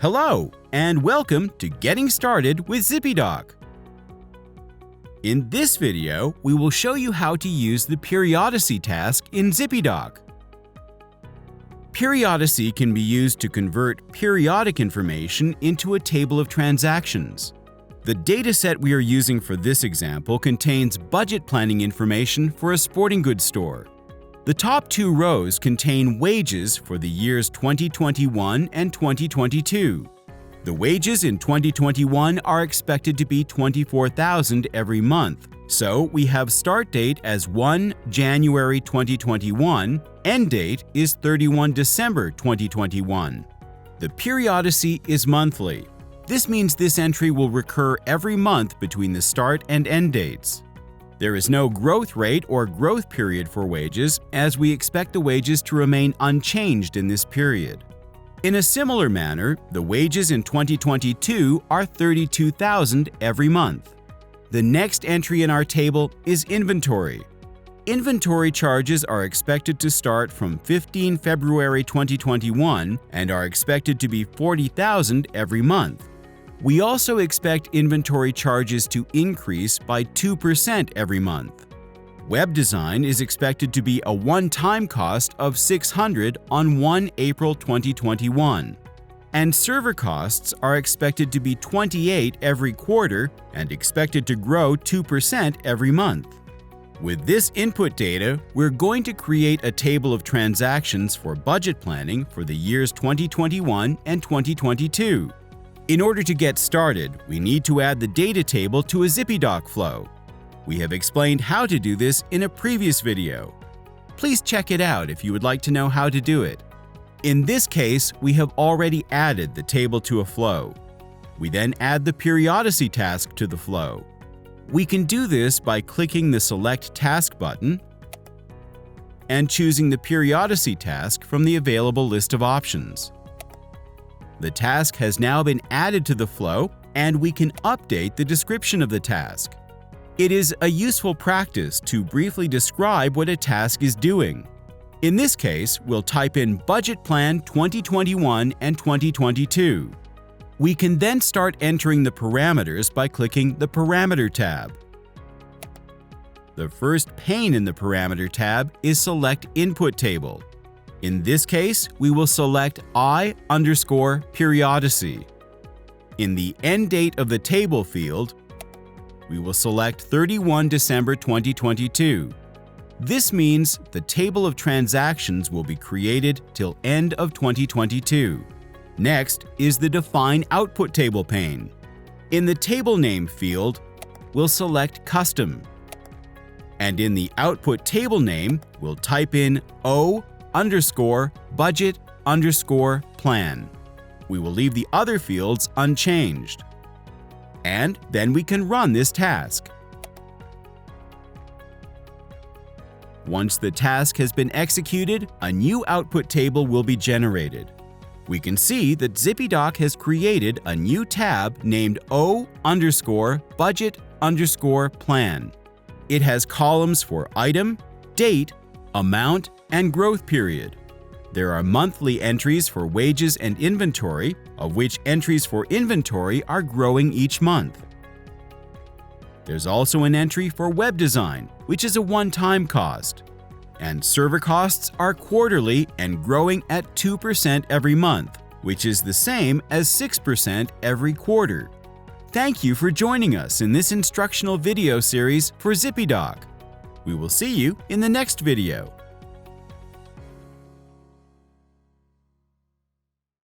Hello, and welcome to Getting Started with ZIPPYDOC. In this video, we will show you how to use the Periodicy task in ZIPPYDOC. Periodicy can be used to convert periodic information into a table of transactions. The dataset we are using for this example contains budget planning information for a sporting goods store. The top two rows contain wages for the years 2021 and 2022. The wages in 2021 are expected to be $24,000 every month, so we have start date as 1 January 2021, end date is 31 December 2021. The periodicy is monthly. This means this entry will recur every month between the start and end dates. There is no growth rate or growth period for wages, as we expect the wages to remain unchanged in this period. In a similar manner, the wages in 2022 are $32,000 every month. The next entry in our table is inventory. Inventory charges are expected to start from 15 February 2021 and are expected to be $40,000 every month. We also expect inventory charges to increase by 2% every month. Web design is expected to be a one-time cost of $600 on 1 April 2021. And server costs are expected to be $28 every quarter and expected to grow 2% every month. With this input data, we're going to create a table of transactions for budget planning for the years 2021 and 2022. In order to get started, we need to add the data table to a ZIPPYDOC flow. We have explained how to do this in a previous video. Please check it out if you would like to know how to do it. In this case, we have already added the table to a flow. We then add the periodicy task to the flow. We can do this by clicking the Select Task button and choosing the periodicy task from the available list of options. The task has now been added to the flow, and we can update the description of the task. It is a useful practice to briefly describe what a task is doing. In this case, we'll type in Budget Plan 2021 and 2022. We can then start entering the parameters by clicking the Parameter tab. The first pane in the Parameter tab is Select Input Table. In this case, we will select I_periodicy. In the end date of the table field, we will select 31 December 2022. This means the table of transactions will be created till end of 2022. Next is the Define Output Table pane. In the Table Name field, we'll select Custom. And in the Output Table Name, we'll type in O_budget_plan. We will leave the other fields unchanged. And then we can run this task. Once the task has been executed, a new output table will be generated. We can see that ZIPPYDOC has created a new tab named O_budget_plan. It has columns for item, date, amount, and growth period. There are monthly entries for wages and inventory, of which entries for inventory are growing each month. There's also an entry for web design, which is a one-time cost. And server costs are quarterly and growing at 2% every month, which is the same as 6% every quarter. Thank you for joining us in this instructional video series for ZIPPYDOC. We will see you in the next video.